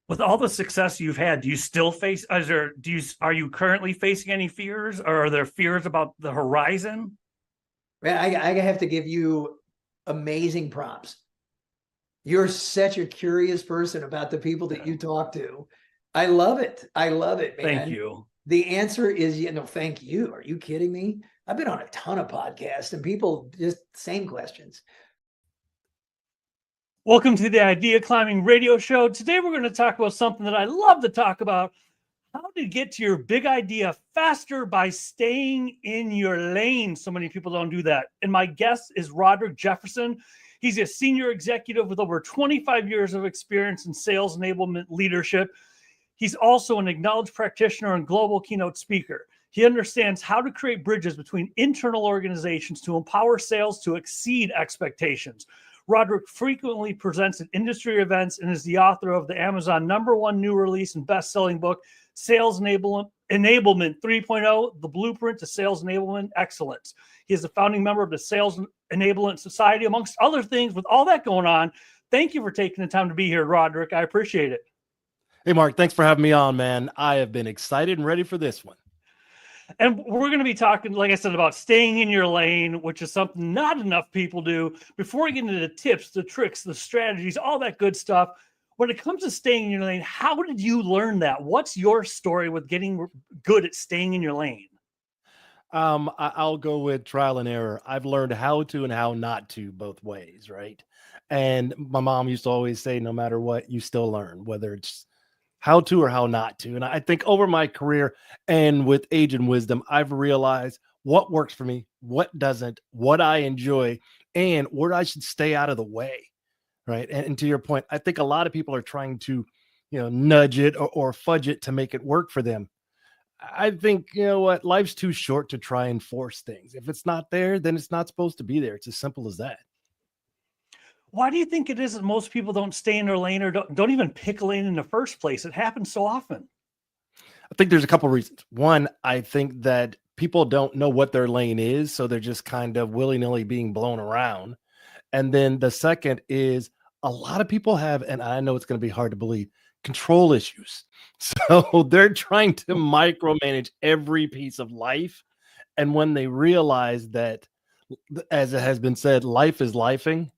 With all the success you've had, do you still face, are you currently facing any fears, or are there fears about the horizon? Man, I have to give you amazing props. You're such a curious person about the people that you talk to. I love it. I love it, Thank man. you. The answer is, thank you. Are you kidding me? I've been on a ton of podcasts and people just same questions. Welcome to the Idea Climbing Radio Show. Today we're going to talk about something that I love to talk about: how to get to your big idea faster by staying in your lane. So many people don't do that. And my guest is Roderick Jefferson. He's a senior executive with over 25 years of experience in sales enablement leadership. He's also an acknowledged practitioner and global keynote speaker. He understands how to create bridges between internal organizations to empower sales to exceed expectations. Roderick frequently presents at industry events and is the author of the Amazon #1 new release and best-selling book, Sales Enablement 3.0, The Blueprint to Sales Enablement Excellence. He is a founding member of the Sales Enablement Society, amongst other things. With all that going on, thank you for taking the time to be here, Roderick. I appreciate it. Hey, Mark, thanks for having me on, man. I have been excited and ready for this one. And we're going to be talking, like I said, about staying in your lane, which is something not enough people do. Before we get into the tips, the tricks, the strategies, all that good stuff, when it comes to staying in your lane, how did you learn that? What's your story with getting good at staying in your lane? I'll go with trial and error. I've learned how to and how not to both ways, right? And my mom used to always say, no matter what, you still learn, whether it's how to or how not to. And I think over my career and with age and wisdom, I've realized what works for me, what doesn't, what I enjoy, and where I should stay out of the way, right? And to your point, I think a lot of people are trying to, nudge it or fudge it to make it work for them. I think, you know what, life's too short to try and force things. If it's not there, then it's not supposed to be there. It's as simple as that. Why do you think it is that most people don't stay in their lane, or don't even pick a lane in the first place? It happens so often. I think there's a couple of reasons. One, I think that people don't know what their lane is, so they're just kind of willy-nilly being blown around. And then the second is a lot of people have, and I know it's going to be hard to believe, control issues. So they're trying to micromanage every piece of life. And when they realize that, as it has been said, life is lifing,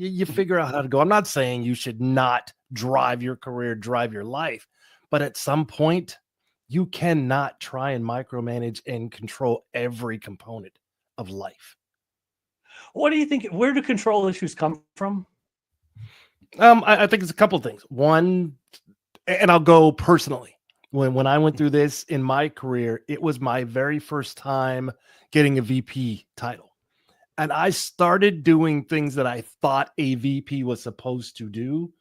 you figure out how to go. I'm not saying you should not drive your career, drive your life, but at some point, you cannot try and micromanage and control every component of life. What do you think? Where do control issues come from? I think it's a couple of things. One, and I'll go personally. When I went through this in my career, it was my very first time getting a VP title. And I started doing things that I thought a VP was supposed to do,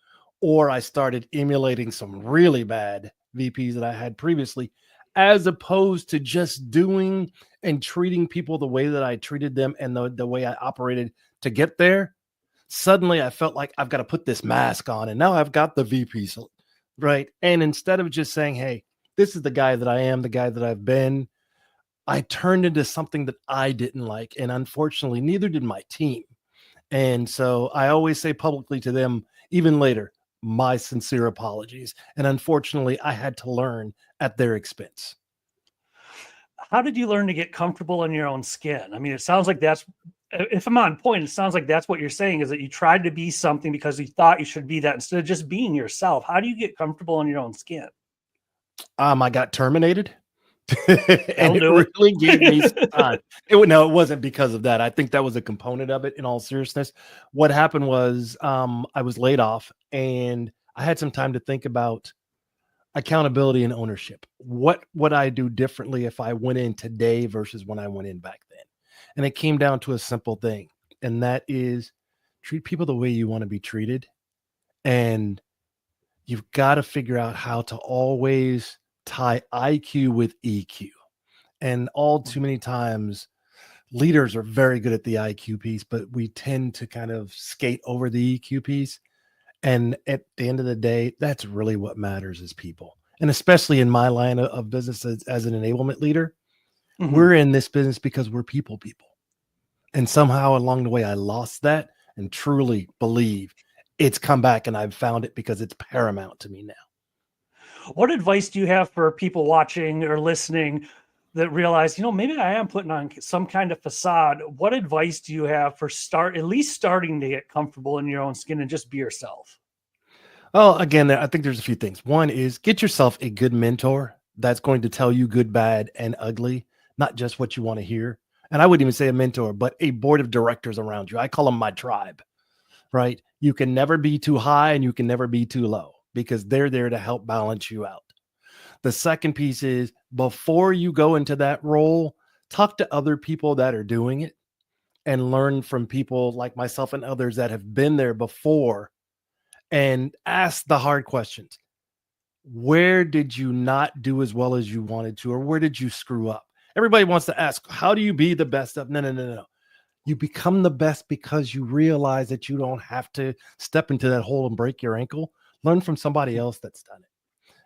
or I started emulating some really bad VPs that I had previously, as opposed to just doing and treating people the way that I treated them and the way I operated to get there. Suddenly I felt like I've got to put this mask on, and now I've got the VP, right? And instead of just saying, hey, this is the guy that I am, the guy that I've been, I turned into something that I didn't like. And unfortunately, neither did my team. And so I always say publicly to them, even later, my sincere apologies. And unfortunately, I had to learn at their expense. How did you learn to get comfortable in your own skin? I mean, it sounds like that's, if I'm on point, it sounds like that's what you're saying, is that you tried to be something because you thought you should be that instead of just being yourself. How do you get comfortable in your own skin? I got terminated. And it really gave me some time. It wasn't because of that. I think that was a component of it, in all seriousness. What happened was I was laid off, and I had some time to think about accountability and ownership. What would I do differently if I went in today versus when I went in back then? And it came down to a simple thing, and that is treat people the way you want to be treated. And you've got to figure out how to always tie IQ with EQ. And all too many times, leaders are very good at the IQ piece, but we tend to kind of skate over the EQ piece. And at the end of the day, that's really what matters is people. And especially in my line of business as an enablement leader, we're in this business because we're people. And somehow along the way, I lost that and truly believe it's come back, and I've found it because it's paramount to me now. What advice do you have for people watching or listening that realize, maybe I am putting on some kind of facade? What advice do you have for at least starting to get comfortable in your own skin and just be yourself? Oh, again, I think there's a few things. One is get yourself a good mentor that's going to tell you good, bad, and ugly, not just what you want to hear. And I wouldn't even say a mentor, but a board of directors around you. I call them my tribe, right? You can never be too high and you can never be too low because they're there to help balance you out. The second piece is before you go into that role, talk to other people that are doing it and learn from people like myself and others that have been there before and ask the hard questions. Where did you not do as well as you wanted to, or where did you screw up? Everybody wants to ask, how do you be the best of? No. You become the best because you realize that you don't have to step into that hole and break your ankle. Learn from somebody else that's done it.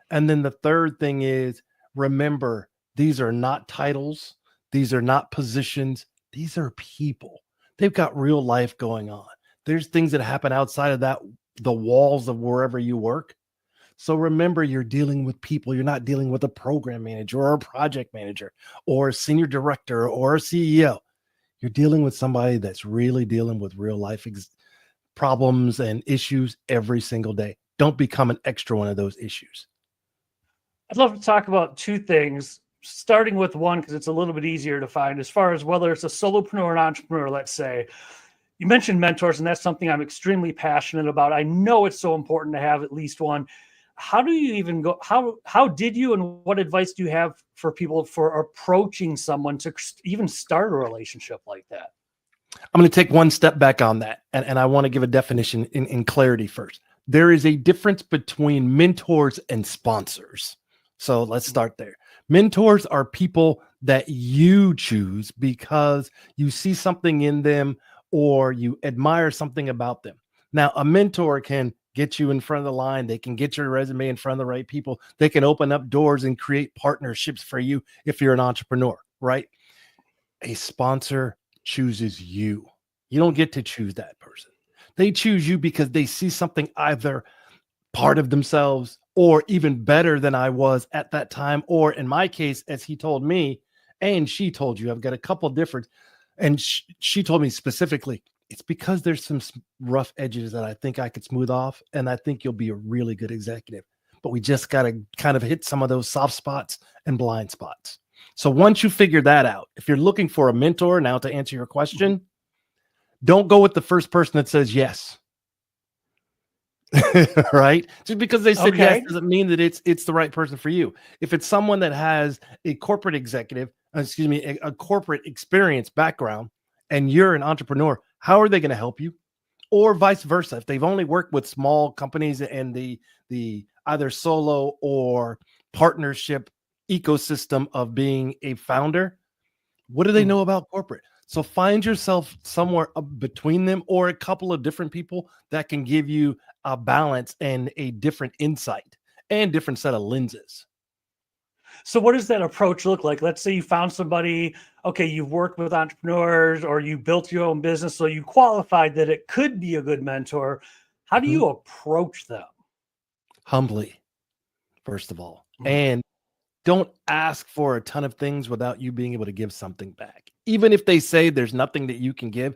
And then the third thing is, remember, these are not titles. These are not positions. These are people. They've got real life going on. There's things that happen outside of the walls of wherever you work. So remember, you're dealing with people. You're not dealing with a program manager or a project manager or a senior director or a CEO. You're dealing with somebody that's really dealing with real life problems and issues every single day. Don't become an extra one of those issues. I'd love to talk about two things, starting with one, because it's a little bit easier to find as far as whether it's a solopreneur or an entrepreneur, let's say. You mentioned mentors, and that's something I'm extremely passionate about. I know it's so important to have at least one. How do you even go? How did you, and what advice do you have for people for approaching someone to even start a relationship like that? I'm going to take one step back on that. And I want to give a definition in clarity first. There is a difference between mentors and sponsors. So let's start there. Mentors are people that you choose because you see something in them or you admire something about them. Now, a mentor can get you in front of the line. They can get your resume in front of the right people. They can open up doors and create partnerships for you if you're an entrepreneur, right? A sponsor chooses you. You don't get to choose that person. They choose you because they see something either part of themselves or even better than I was at that time. Or in my case, as he told me, and she told you, I've got a couple different, and she told me specifically, it's because there's some rough edges that I think I could smooth off. And I think you'll be a really good executive, but we just got to kind of hit some of those soft spots and blind spots. So once you figure that out, if you're looking for a mentor, now to answer your question, don't go with the first person that says yes. Right? Just because they said yes doesn't mean that it's the right person for you. If it's someone that has a corporate a corporate experience background, and you're an entrepreneur, how are they going to help you? Or vice versa. If they've only worked with small companies and the either solo or partnership ecosystem of being a founder, what do they know about corporate? So find yourself somewhere between them or a couple of different people that can give you a balance and a different insight and different set of lenses. So what does that approach look like? Let's say you found somebody, okay, you've worked with entrepreneurs or you built your own business, so you qualified that it could be a good mentor. How do you approach them? Humbly, first of all. And don't ask for a ton of things without you being able to give something back. Even if they say there's nothing that you can give,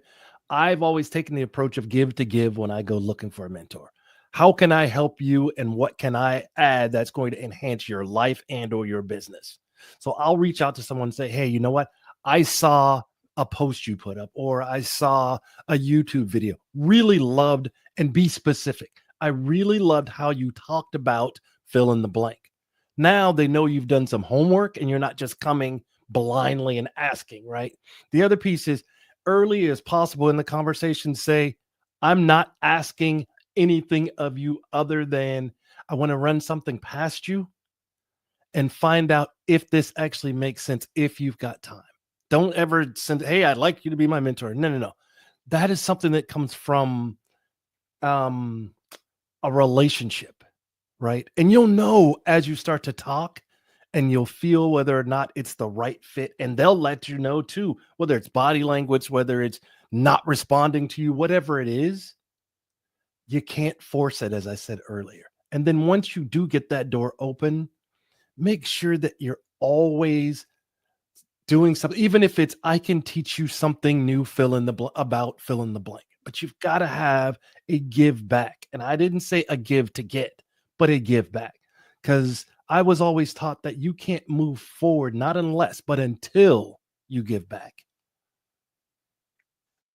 I've always taken the approach of give to give when I go looking for a mentor. How can I help you and what can I add that's going to enhance your life and or your business? So I'll reach out to someone and say, hey, you know what? I saw a post you put up or I saw a YouTube video. Really loved, and be specific. I really loved how you talked about fill in the blank. Now they know you've done some homework and you're not just coming blindly and asking, right? The other piece is early as possible in the conversation, say, I'm not asking anything of you other than I want to run something past you and find out if this actually makes sense if you've got time. Don't ever send, hey, I'd like you to be my mentor. No. That is something that comes from a relationship, right? And you'll know as you start to talk and you'll feel whether or not it's the right fit. And they'll let you know too, whether it's body language, whether it's not responding to you, whatever it is. You can't force it, as I said earlier. And then once you do get that door open, make sure that you're always doing something, even if it's, I can teach you something new, fill in the blank, but you've got to have a give back. And I didn't say a give to get, but a give back, because I was always taught that you can't move forward, not unless, but until you give back.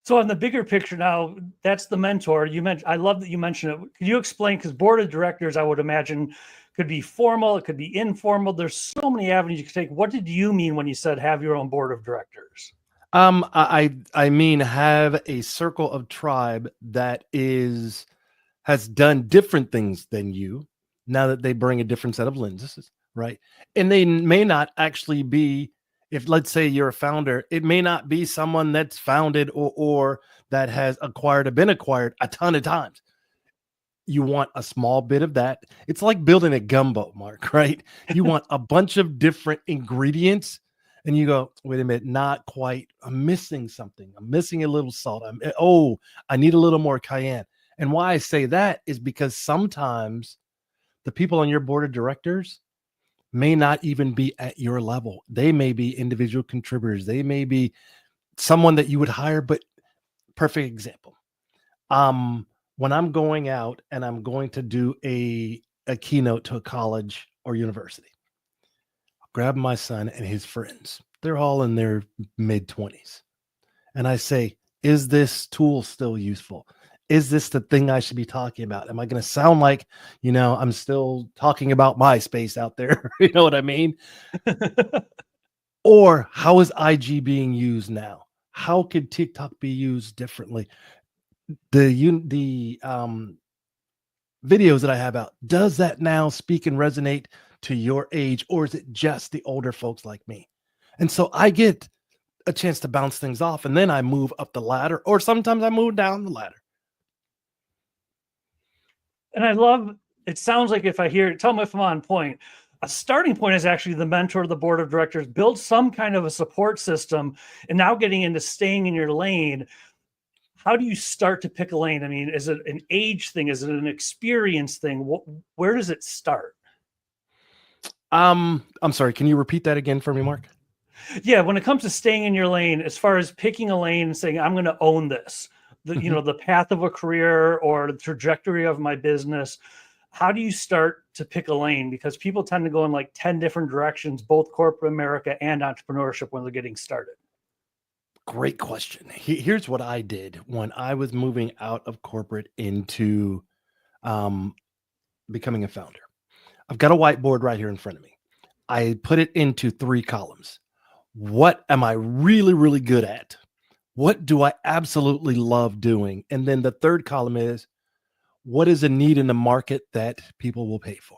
So on the bigger picture now, that's the mentor you mentioned. I love that you mentioned it. Can you explain? Because board of directors, I would imagine, could be formal, it could be informal. There's so many avenues you could take. What did you mean when you said have your own board of directors? I mean, have a circle of tribe that has done different things than you, now that they bring a different set of lenses, right? And they may not actually be, if let's say you're a founder, it may not be someone that's founded or that has been acquired a ton of times. You want a small bit of that. It's like building a gumbo, Mark, right? You want a bunch of different ingredients, and you go, wait a minute, not quite. I'm missing something. I'm missing a little salt. I need a little more cayenne. And why I say that is because sometimes the people on your board of directors may not even be at your level. They may be individual contributors. They may be someone that you would hire, but perfect example. When I'm going out and I'm going to do a keynote to a college or university, I'll grab my son and his friends. They're all in their mid-20s. And I say, is this tool still useful? Is this the thing I should be talking about? Am I going to sound like, I'm still talking about MySpace out there? You know what I mean? Or how is IG being used now? How could TikTok be used differently? The videos that I have out, does that now speak and resonate to your age, or is it just the older folks like me? And so I get a chance to bounce things off, and then I move up the ladder, or sometimes I move down the ladder. And I love, it sounds like, if I hear it, tell me if I'm on point. A starting point is actually the mentor of the board of directors, build some kind of a support system, and now getting into staying in your lane. How do you start to pick a lane? I mean, is it an age thing? Is it an experience thing? Where does it start? I'm sorry. Can you repeat that again for me, Mark? Yeah. When it comes to staying in your lane, as far as picking a lane and saying, I'm going to own this, the path of a career or the trajectory of my business, how do you start to pick a lane? Because people tend to go in like 10 different directions, both corporate America and entrepreneurship, when they're getting started. Great question. Here's what I did when I was moving out of corporate into becoming a founder. I've got a whiteboard right here in front of me. I put it into 3 columns. What am I really, really good at? What do I absolutely love doing? And then the 3rd column is, what is a need in the market that people will pay for?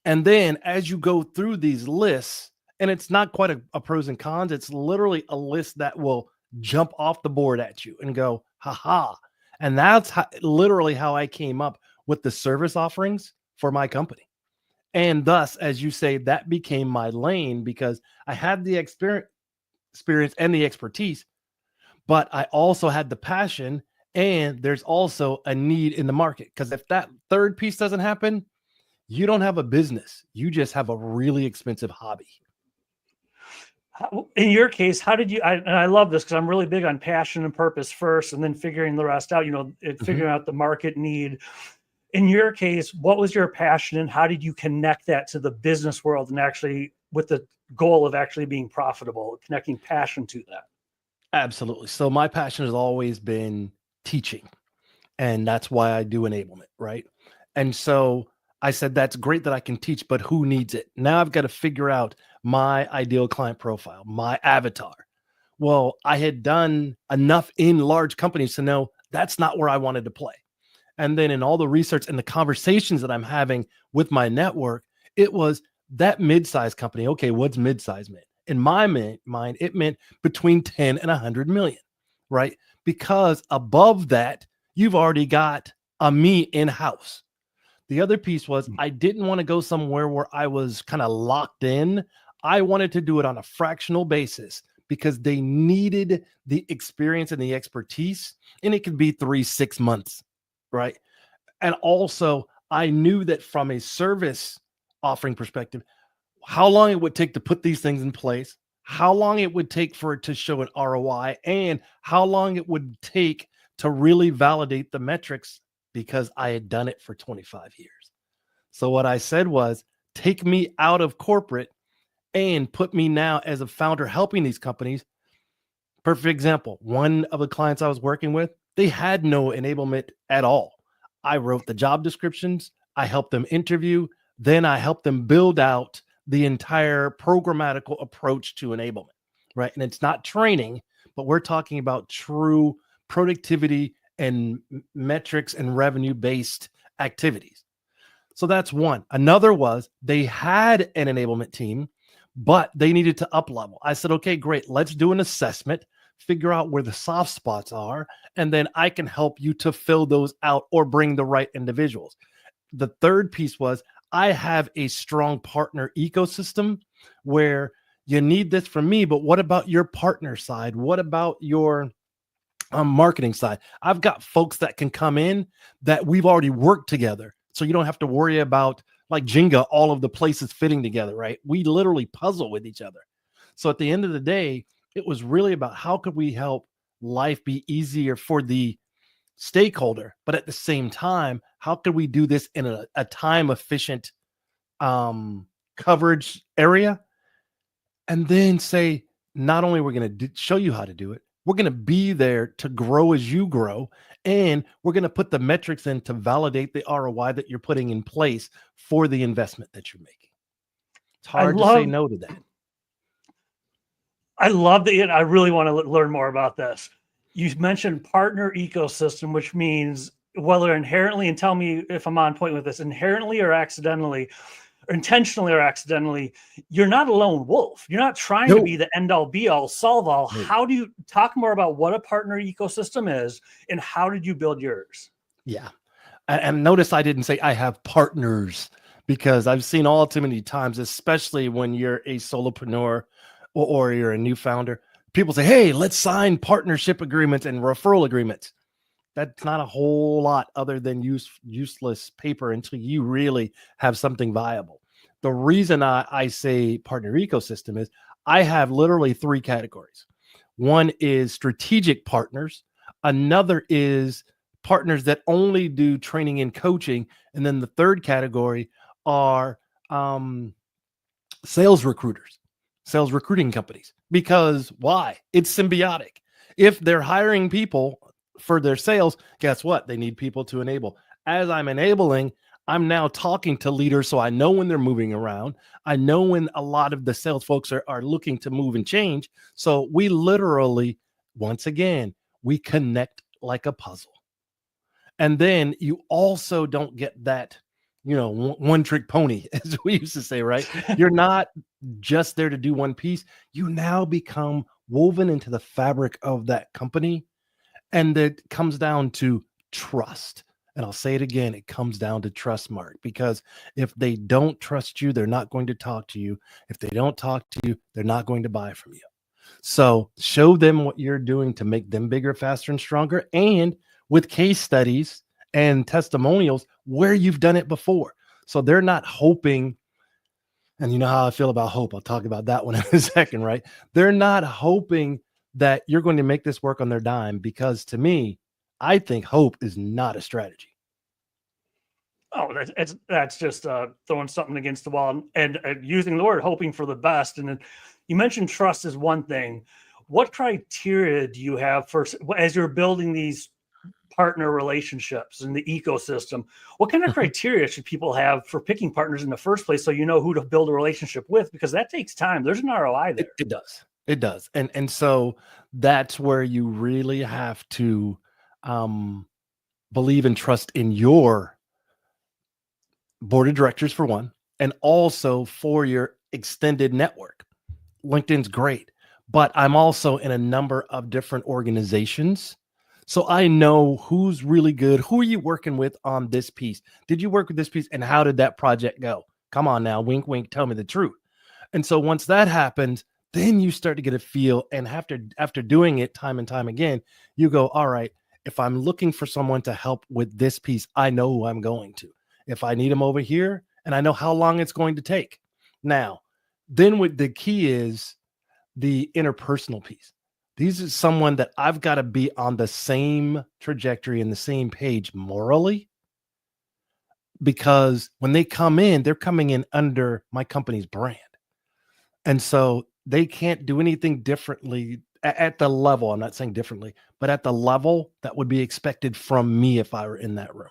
And then as you go through these lists, and it's not quite a pros and cons, it's literally a list that will jump off the board at you and go, haha. And that's literally how I came up with the service offerings for my company. And thus, as you say, that became my lane, because I had the experience and the expertise, but I also had the passion, and there's also a need in the market. Because if that 3rd piece doesn't happen, you don't have a business. You just have a really expensive hobby. In your case, how did you, and I love this because I'm really big on passion and purpose first, and then figuring the rest out, figuring out the market need. In your case, what was your passion, and how did you connect that to the business world, and actually with the goal of actually being profitable, connecting passion to that? Absolutely. So my passion has always been teaching, and that's why I do enablement, right? And so I said, that's great that I can teach, but who needs it? Now I've got to figure out my ideal client profile, my avatar. Well, I had done enough in large companies to know that's not where I wanted to play. And then in all the research and the conversations that I'm having with my network, it was that mid-sized company. Okay, what's mid-size meant? In my mind, it meant between 10 and 100 million, right? Because above that, you've already got a me in-house. The other piece was, I didn't want to go somewhere where I was kind of locked in. I wanted to do it on a fractional basis, because they needed the experience and the expertise, and it could be 3-6 months, right? And also, I knew that from a service offering perspective, how long it would take to put these things in place, how long it would take for it to show an ROI, and how long it would take to really validate the metrics, because I had done it for 25 years. So what I said was, take me out of corporate and put me now as a founder helping these companies. Perfect example. One of the clients I was working with, they had no enablement at all. I wrote the job descriptions. I helped them interview. Then I helped them build out the entire programmatical approach to enablement, right? And it's not training, but we're talking about true productivity and metrics and revenue-based activities. So that's one. Another was they had an enablement team, but they needed to up level. I said, okay, great. Let's do an assessment, figure out where the soft spots are, and then I can help you to fill those out or bring the right individuals. The third piece was, I have a strong partner ecosystem where you need this from me, but what about your partner side? What about your marketing side? I've got folks that can come in that we've already worked together. So you don't have to worry about, like Jenga, all of the places fitting together, right? We literally puzzle with each other. So at the end of the day, it was really about how could we help life be easier for the stakeholder, but at the same time, how could we do this in a time efficient coverage area? And then say, not only we're going to show you how to do it, we're going to be there to grow as you grow, and we're going to put the metrics in to validate the ROI that you're putting in place for the investment that you're making. It's hard to say no to that. I love that. I really want to learn more about this. You mentioned partner ecosystem, which means whether inherently, and tell me if I'm on point with this, inherently or accidentally, or intentionally or accidentally, you're not a lone wolf. You're not trying to be the end all be all solve all. How do you talk more about what a partner ecosystem is and how did you build yours? Yeah. And notice I didn't say I have partners, because I've seen all too many times, especially when you're a solopreneur or you're a new founder, people say, hey, let's sign partnership agreements and referral agreements. That's not a whole lot other than useless paper until you really have something viable. The reason I say partner ecosystem is I have literally 3 categories. One is strategic partners. Another is partners that only do training and coaching. And then the third category are sales recruiters, sales recruiting companies. Because why? It's symbiotic. If they're hiring people for their sales, guess what? They need people to enable. As I'm enabling, I'm now talking to leaders, so I know when they're moving around. I know when a lot of the sales folks are looking to move and change. So we literally, once again, we connect like a puzzle. And then you also don't get that, one trick pony, as we used to say, right? You're not just there to do one piece. You now become woven into the fabric of that company. And it comes down to trust. And I'll say it again, it comes down to trust, Mark, because if they don't trust you, they're not going to talk to you. If they don't talk to you, they're not going to buy from you. So show them what you're doing to make them bigger, faster, and stronger. And with case studies and testimonials where you've done it before. So they're not hoping, and you know how I feel about hope. I'll talk about that one in a second, right? They're not hoping that you're going to make this work on their dime, because to me, I think hope is not a strategy. Oh, that's just throwing something against the wall and using the word hoping for the best. And then you mentioned trust is one thing. What criteria do you have for, as you're building these partner relationships in the ecosystem? What kind of criteria should people have for picking partners in the first place, so you know who to build a relationship with? Because that takes time. There's an ROI there. It does. It does. And so that's where you really have to believe and trust in your board of directors, for one, and also for your extended network. LinkedIn's great, but I'm also in a number of different organizations. So I know who's really good. Who are you working with on this piece? Did you work with this piece? And how did that project go? Come on now, wink, wink, tell me the truth. And so once that happens, then you start to get a feel. And after doing it time and time again, you go, all right, if I'm looking for someone to help with this piece, I know who I'm going to. if I need them over here, and I know how long it's going to take. Now, then what the key is the interpersonal piece. These are someone that I've got to be on the same trajectory and the same page morally, because when they come in, they're coming in under my company's brand. And so they can't do anything differently at the level. I'm not saying differently, but at the level that would be expected from me if I were in that room.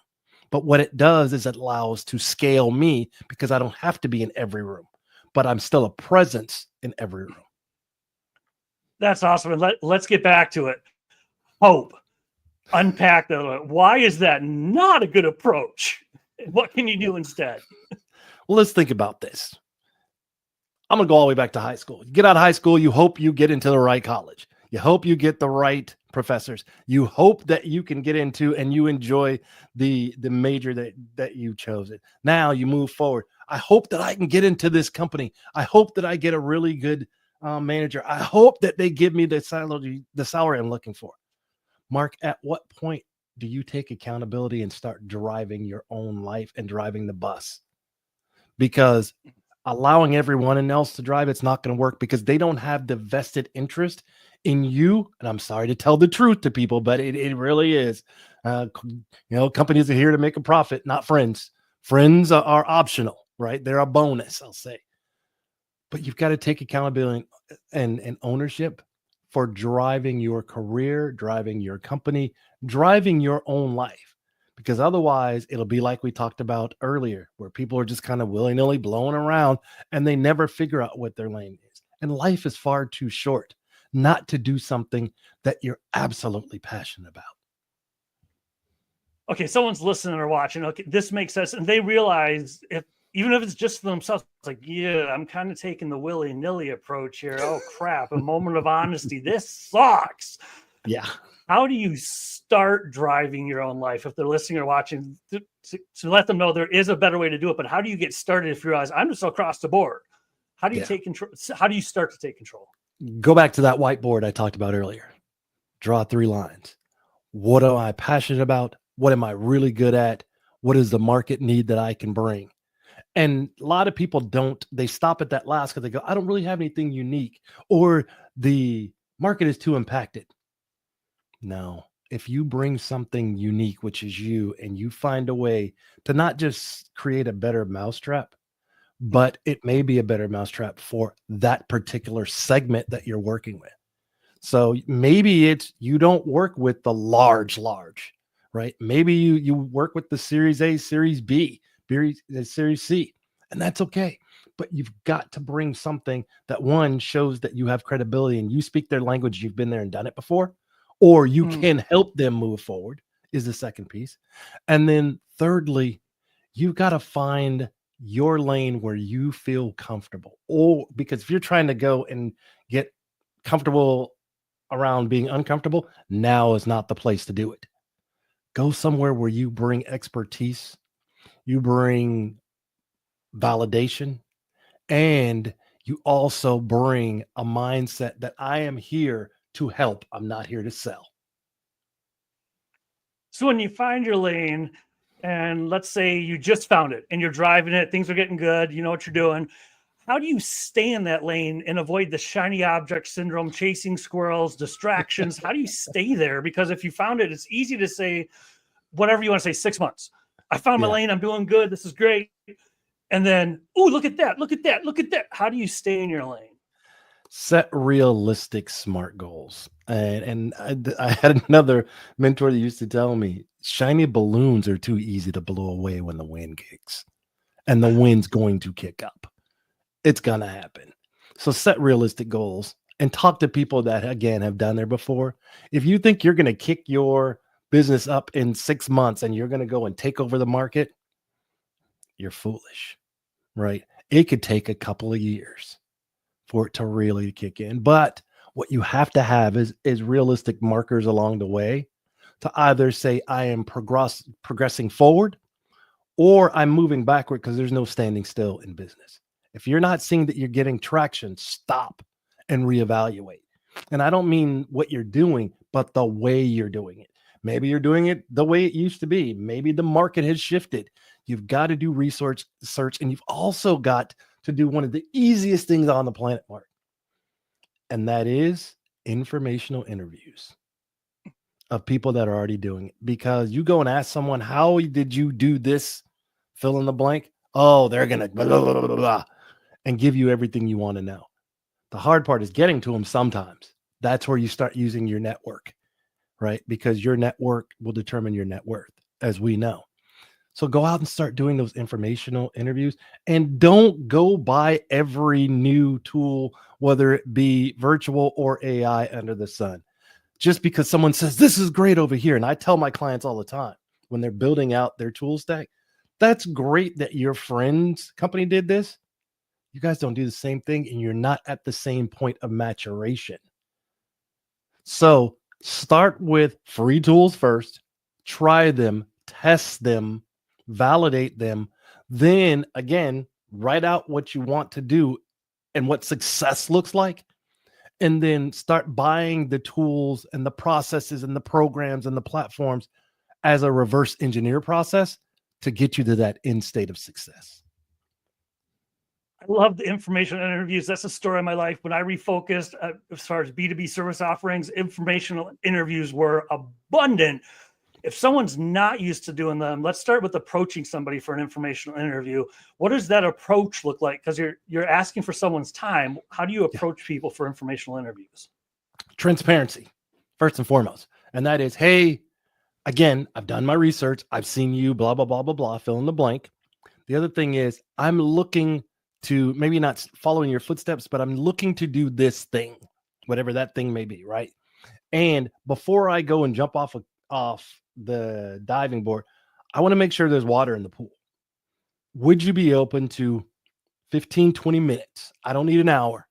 But what it does is it allows to scale me, because I don't have to be in every room, but I'm still a presence in every room. That's awesome. And let's get back to it. Hope. Unpack that. Why is that not a good approach? What can you do instead? Well, let's think about this. I'm going to go all the way back to high school. You get out of high school, you hope you get into the right college. You hope you get the right professors. You hope that you can get into and you enjoy the major that you chose it. Now you move forward. I hope that I can get into this company. I hope that I get a really good manager. I hope that they give me the salary I'm looking for. Mark, at what point do you take accountability and start driving your own life and driving the bus? Because allowing everyone else to drive, it's not going to work, because they don't have the vested interest in you. And I'm sorry to tell the truth to people, but it really is. Companies are here to make a profit, not friends. Friends are optional, right? They're a bonus, I'll say. But you've got to take accountability and ownership for driving your career, driving your company, driving your own life. Because otherwise it'll be like we talked about earlier, where people are just kind of willy-nilly blowing around and they never figure out what their lane is. And life is far too short not to do something that you're absolutely passionate about. Okay, someone's listening or watching. Okay, this makes sense. And they realize, even if it's just for themselves, it's like, yeah, I'm kind of taking the willy-nilly approach here. Oh, crap. A moment of honesty. This sucks. Yeah. How do you start driving your own life if they're listening or watching, to let them know there is a better way to do it? But how do you get started if you realize I'm just across the board? How do you take control? How do you start to take control? Go back to that whiteboard I talked about earlier. Draw 3 lines. What am I passionate about? What am I really good at? What is the market need that I can bring? And a lot of people they stop at that last because they go, I don't really have anything unique, or the market is too impacted. No, if you bring something unique, which is you, and you find a way to not just create a better mousetrap, but it may be a better mousetrap for that particular segment that you're working with. So maybe it's, you don't work with the large, right? Maybe you work with the Series A, Series B, Series C, and that's okay. But you've got to bring something that, one, shows that you have credibility and you speak their language, you've been there and done it before, or you can help them move forward, is the second piece. And then thirdly, you've got to find your lane where you feel comfortable. Or because if you're trying to go and get comfortable around being uncomfortable, now is not the place to do it. Go somewhere where you bring expertise, you bring validation, and you also bring a mindset that I am here to help. I'm not here to sell. So when you find your lane, and let's say you just found it and you're driving it, things are getting good, you know what you're doing. How do you stay in that lane and avoid the shiny object syndrome, chasing squirrels, distractions? How do you stay there? Because if you found it, it's easy to say whatever you want to say, 6 months. I found my lane. I'm doing good. This is great. And then, oh, look at that. Look at that. Look at that. How do you stay in your lane? Set realistic, SMART goals. And I had another mentor that used to tell me, shiny balloons are too easy to blow away when the wind kicks. And the wind's going to kick up. It's going to happen. So set realistic goals and talk to people that, again, have done there before. If you think you're going to kick your business up in 6 months and you're going to go and take over the market, you're foolish, right? It could take a couple of years for it to really kick in. But what you have to have is realistic markers along the way to either say, I am progressing forward, or I'm moving backward, because there's no standing still in business. If you're not seeing that you're getting traction, stop and reevaluate. And I don't mean what you're doing, but the way you're doing it. Maybe you're doing it the way it used to be. Maybe the market has shifted. You've got to do research, and you've also got to do one of the easiest things on the planet, Mark. And that is informational interviews of people that are already doing it. Because you go and ask someone, how did you do this? Fill in the blank. Oh, they're going to blah, blah, blah, blah, blah, and give you everything you want to know. The hard part is getting to them sometimes. That's where you start using your network, right? Because your network will determine your net worth, as we know. So go out and start doing those informational interviews, and don't go buy every new tool, whether it be virtual or AI under the sun. Just because someone says this is great over here. And I tell my clients all the time when they're building out their tool stack, that's great that your friend's company did this. You guys don't do the same thing, and you're not at the same point of maturation. So start with free tools first, try them, test them, validate them, then again, write out what you want to do and what success looks like, and then start buying the tools and the processes and the programs and the platforms as a reverse engineer process to get you to that end state of success. I love the information interviews. That's the story of my life. When I refocused as far as B2B service offerings, informational interviews were abundant. If someone's not used to doing them, let's start with approaching somebody for an informational interview. What does that approach look like? Because you're asking for someone's time. How do you approach people for informational interviews? Transparency, first and foremost. And that is, hey, again, I've done my research. I've seen you, blah, blah, blah, blah, blah, fill in the blank. The other thing is, I'm looking to maybe not follow in your footsteps, but I'm looking to do this thing, whatever that thing may be, right? And before I go and jump off the diving board, I want to make sure there's water in the pool. Would you be open to 15, 20 minutes? I don't need an hour.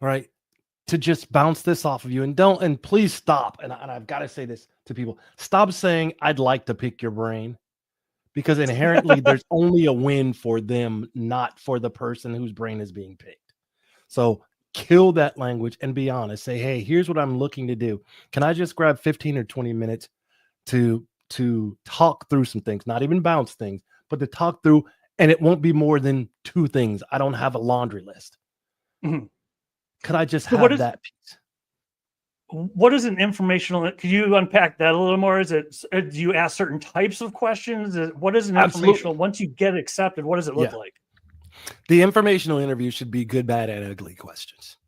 All right. To just bounce this off of you, and please stop. And I've got to say this to people. Stop saying I'd like to pick your brain, because inherently there's only a win for them, not for the person whose brain is being picked. So kill that language and be honest. Say, hey, here's what I'm looking to do. Can I just grab 15 or 20 minutes to talk through some things, not even bounce things, but to talk through, and it won't be more than 2 things. I don't have a laundry list. Mm-hmm. Could I just have that piece? What is an informational? Could you unpack that a little more? Is it, do you ask certain types of questions? What is an informational? Once you get accepted, what does it look like? The informational interview should be good, bad, and ugly questions.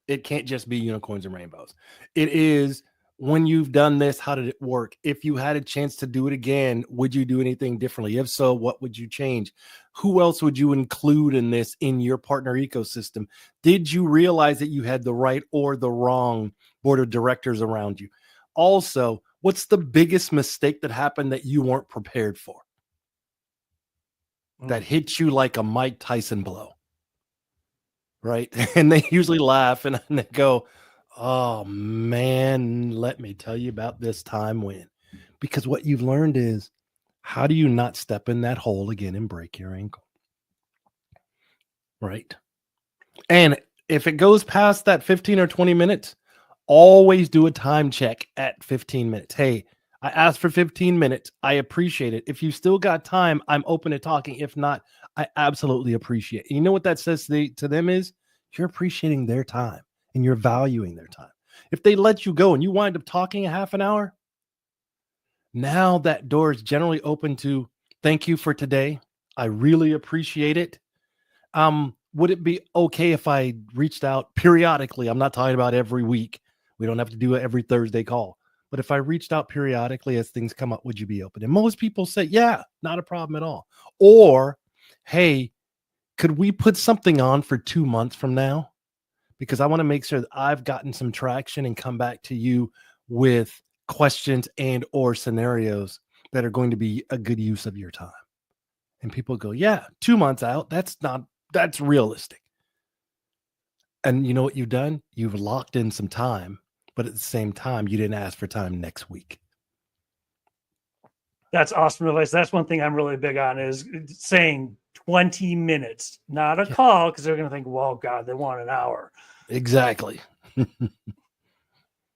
It can't just be unicorns and rainbows. It is, when you've done this, how did it work? If you had a chance to do it again, would you do anything differently? If so, what would you change? Who else would you include in this, in your partner ecosystem? Did you realize that you had the right or the wrong board of directors around you? Also, what's the biggest mistake that happened that you weren't prepared for? That hit you like a Mike Tyson blow, right? And they usually laugh and they go, oh man, let me tell you about this time when. Because what you've learned is, how do you not step in that hole again and break your ankle? Right? And if it goes past that 15 or 20 minutes, always do a time check at 15 minutes. Hey, I asked for 15 minutes. I appreciate it. If you still got time, I'm open to talking. If not, I absolutely appreciate it. You know what that says to them is, you're appreciating their time and you're valuing their time. If they let you go and you wind up talking a half an hour, now that door is generally open to, thank you for today. I really appreciate it. Would it be okay if I reached out periodically? I'm not talking about every week. We don't have to do it every Thursday call. But if I reached out periodically as things come up, would you be open? And most people say, yeah, not a problem at all. Or, hey, could we put something on for 2 months from now? Because I want to make sure that I've gotten some traction and come back to you with questions and or scenarios that are going to be a good use of your time. And people go, yeah, 2 months out. That's realistic. And you know what you've done? You've locked in some time, but at the same time, you didn't ask for time next week. That's awesome advice. That's one thing I'm really big on, is saying 20 minutes, not a call, because they're going to think, well, God, they want an hour. Exactly.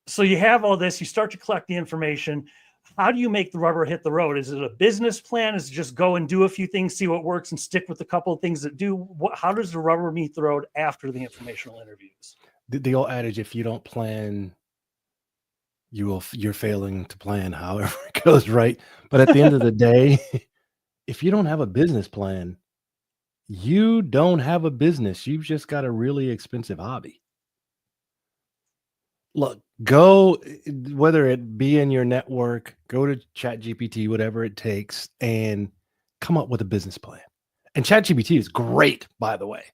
So you have all this, you start to collect the information. how do you make the rubber hit the road? Is it a business plan? Is it just go and do a few things, see what works, and stick with a couple of things that do? How does the rubber meet the road after the informational interviews? The old adage, if you don't plan, you're failing to plan, however it goes, right? But at the end of the day, if you don't have a business plan, you don't have a business. You've just got a really expensive hobby. Look, go, whether it be in your network, go to ChatGPT, whatever it takes, and come up with a business plan. And ChatGPT is great, by the way.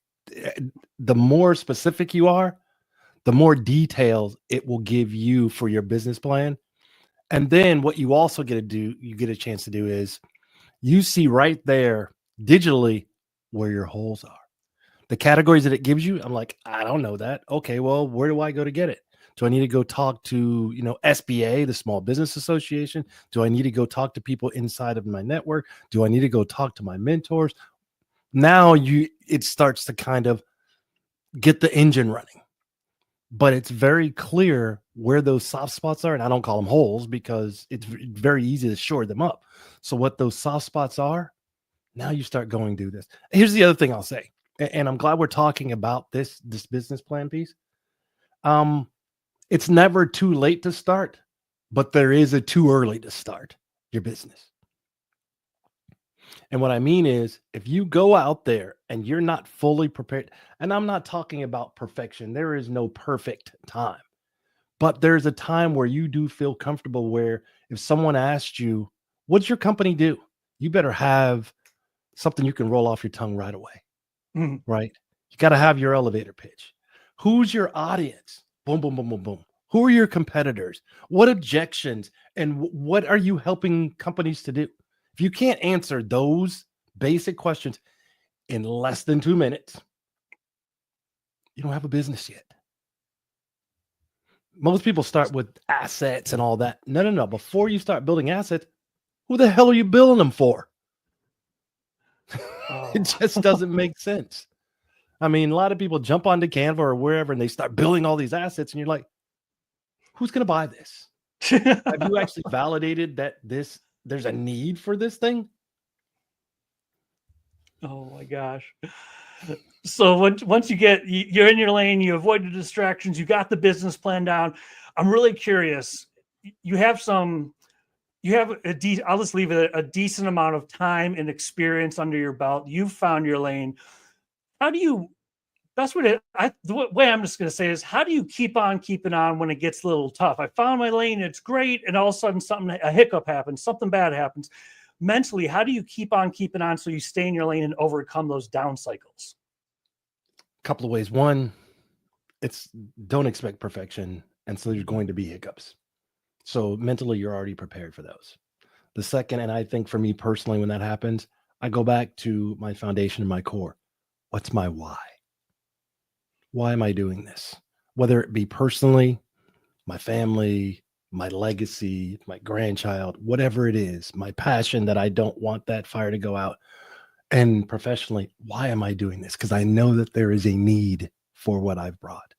The more specific you are, the more details it will give you for your business plan. And then what you also get to do, you get a chance to do is you see right there digitally where your holes are. The categories that it gives you, I'm like, I don't know that. Okay, well, where do I go to get it? Do I need to go talk to, SBA, the Small Business Association? Do I need to go talk to people inside of my network? Do I need to go talk to my mentors? Now it starts to kind of get the engine running. But it's very clear where those soft spots are. And I don't call them holes because it's very easy to shore them up. So what those soft spots are, now you start going through this. Here's the other thing I'll say. And I'm glad we're talking about this business plan piece. It's never too late to start, but there is a too early to start your business. And what I mean is, if you go out there and you're not fully prepared, and I'm not talking about perfection, there is no perfect time, but there's a time where you do feel comfortable where if someone asked you, what's your company do? You better have something you can roll off your tongue right away, right? You got to have your elevator pitch. Who's your audience? Boom, boom, boom, boom, boom. Who are your competitors? What objections? And what are you helping companies to do? If you can't answer those basic questions in less than 2 minutes, you don't have a business yet. Most people start with assets and all that. No. Before you start building assets, who the hell are you building them for? It just doesn't make sense. I mean, a lot of people jump onto Canva or wherever and they start building all these assets and you're like, who's going to buy this? Have you actually validated that there's a need for this thing? Oh my gosh. So once you're in your lane, you avoid the distractions, you got the business plan down. I'm really curious. I'll just leave it a decent amount of time and experience under your belt. You've found your lane. The way I'm just going to say is, how do you keep on keeping on when it gets a little tough? I found my lane, it's great, and all of a sudden a hiccup happens, something bad happens. Mentally, how do you keep on keeping on so you stay in your lane and overcome those down cycles? A couple of ways. One, don't expect perfection, and so there's going to be hiccups. So mentally, you're already prepared for those. The second, and I think for me personally, when that happens, I go back to my foundation and my core. What's my why? Why am I doing this? Whether it be personally, my family, my legacy, my grandchild, whatever it is, my passion that I don't want that fire to go out. And professionally, why am I doing this? Because I know that there is a need for what I've brought.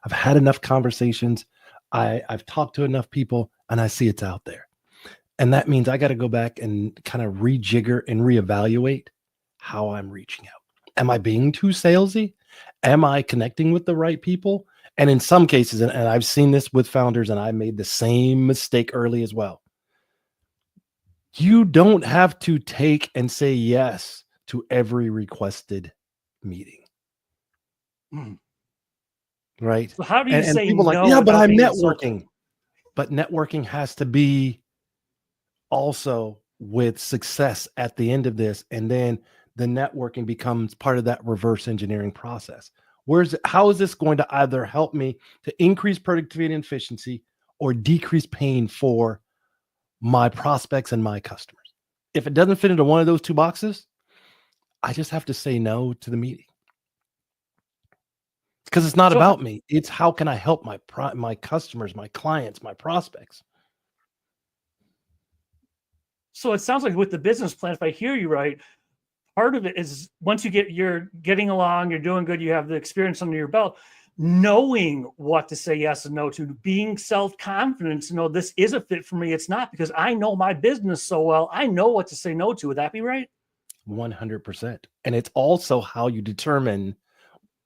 I've had enough conversations. I've talked to enough people and I see it's out there. And that means I got to go back and kind of rejigger and reevaluate how I'm reaching out. Am I being too salesy? Am I connecting with the right people? And in some cases, and I've seen this with founders, and I made the same mistake early as well. You don't have to take and say yes to every requested meeting. Right? So how do you say people no? Like, yeah, but I'm networking. Insulting? But networking has to be also with success at the end of this. And then the networking becomes part of that reverse engineering process. How is this going to either help me to increase productivity and efficiency or decrease pain for my prospects and my customers? If it doesn't fit into one of those two boxes, I just have to say no to the meeting. Because it's not about me. It's how can I help my customers, my clients, my prospects. So it sounds like with the business plan, if I hear you right, part of it is once you're getting along, you're doing good, you have the experience under your belt. knowing what to say yes and no to, being self-confident to know this is a fit for me. It's not, because I know my business so well. I know what to say no to. Would that be right? 100%. And it's also how you determine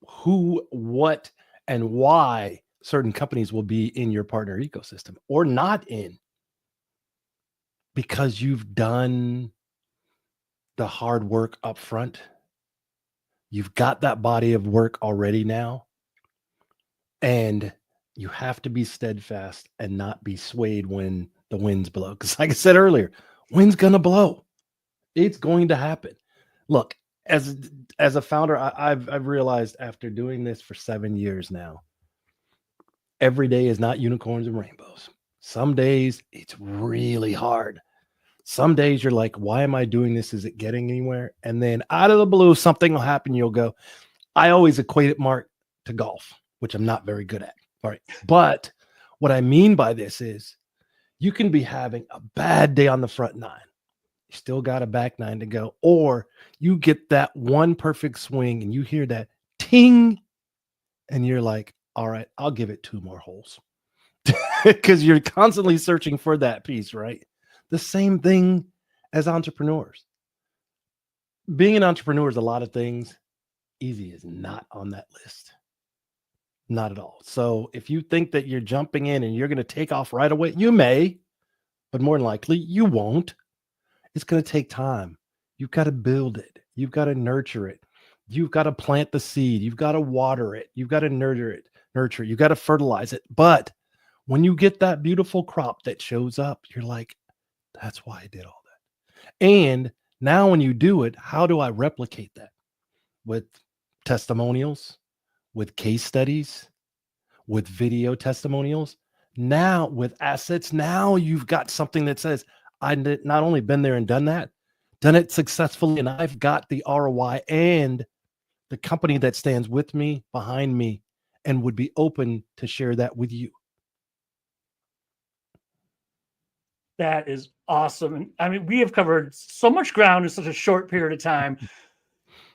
who, what, and why certain companies will be in your partner ecosystem or not in, because you've done the hard work up front. You've got that body of work already now, and you have to be steadfast and not be swayed when the winds blow. Because like I said earlier, wind's going to blow. It's going to happen. Look, as a founder, I've realized after doing this for 7 years now, every day is not unicorns and rainbows. Some days it's really hard. Some days you're like, why am I doing this? Is it getting anywhere? And then out of the blue, something will happen. You'll go, I always equate it, Mark, to golf, which I'm not very good at. All right. But what I mean by this is you can be having a bad day on the front nine. You still got a back nine to go. Or you get that one perfect swing and you hear that ting, and you're like, all right, I'll give it 2 more holes. Because you're constantly searching for that piece, right? The same thing as entrepreneurs. Being an entrepreneur is a lot of things. Easy is not on that list. Not at all. So if you think that you're jumping in and you're going to take off right away, you may, but more than likely you won't. It's going to take time. You've got to build it. You've got to nurture it. You've got to plant the seed. You've got to water it. You've got to nurture it. You've got to fertilize it. But when you get that beautiful crop that shows up, you're like, that's why I did all that. And now when you do it, how do I replicate that? With testimonials, with case studies, with video testimonials, now with assets. Now you've got something that says, I did not only been there and done it successfully, and I've got the ROI and the company that stands with me, behind me, and would be open to share that with you. That is awesome. And I mean, we have covered so much ground in such a short period of time.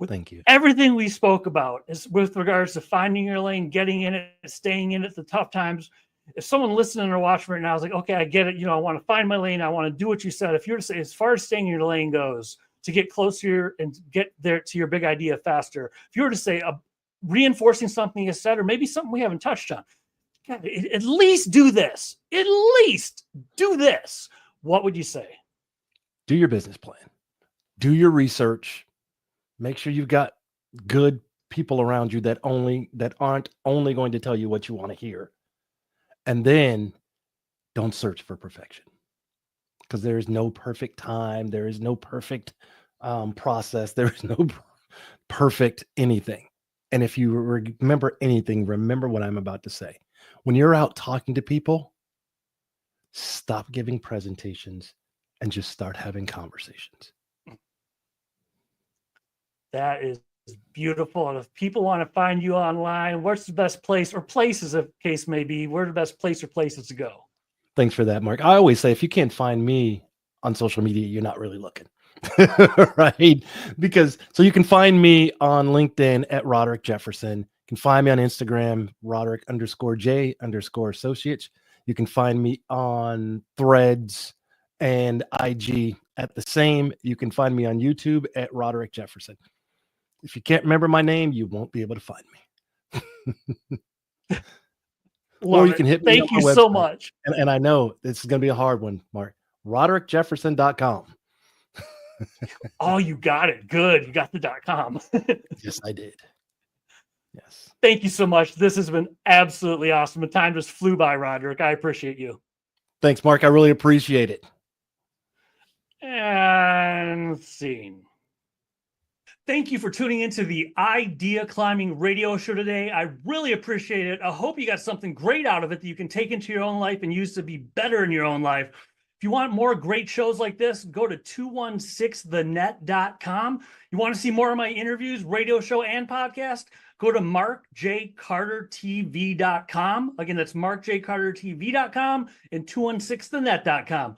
Thank you. Everything we spoke about is with regards to finding your lane, getting in it, staying in it, the tough times. If someone listening or watching right now is like, okay, I get it. You know, I want to find my lane. I want to do what you said. If you're to say, as far as staying in your lane goes, to get closer and get there to your big idea faster, if you were to say reinforcing something you said, or maybe something we haven't touched on, God, at least do this. At least do this. What would you say? Do your business plan. Do your research. Make sure you've got good people around you that aren't only going to tell you what you want to hear. And then don't search for perfection, because there is no perfect time. There is no perfect process. There is no perfect anything. And if you remember anything, remember what I'm about to say. When you're out talking to people, stop giving presentations and just start having conversations. That is beautiful. And if people want to find you online, what's the best place, or places, if case may be, where the best place or places to go? Thanks for that, Mark. I always say, if you can't find me on social media, you're not really looking. Right? Because so you can find me on LinkedIn at Roderick Jefferson. You can find me on Instagram, Roderick_J_associates. You can find me on Threads and IG at the same. You can find me on YouTube at Roderick Jefferson. If you can't remember my name, you won't be able to find me. Or you can hit me. Thank you so much. And I know this is going to be a hard one, Mark. RoderickJefferson.com. Oh, you got it. Good. You got the .com. Yes, I did. Yes. Thank you so much. This has been absolutely awesome. The time just flew by, Roderick. I appreciate you. Thanks, Mark. I really appreciate it. And scene. Thank you for tuning into the Idea Climbing radio show today. I really appreciate it. I hope you got something great out of it that you can take into your own life and use to be better in your own life. If you want more great shows like this, go to 216thenet.com. You want to see more of my interviews, radio show, and podcast? Go to markjcartertv.com. Again, that's markjcartertv.com and 216thenet.com.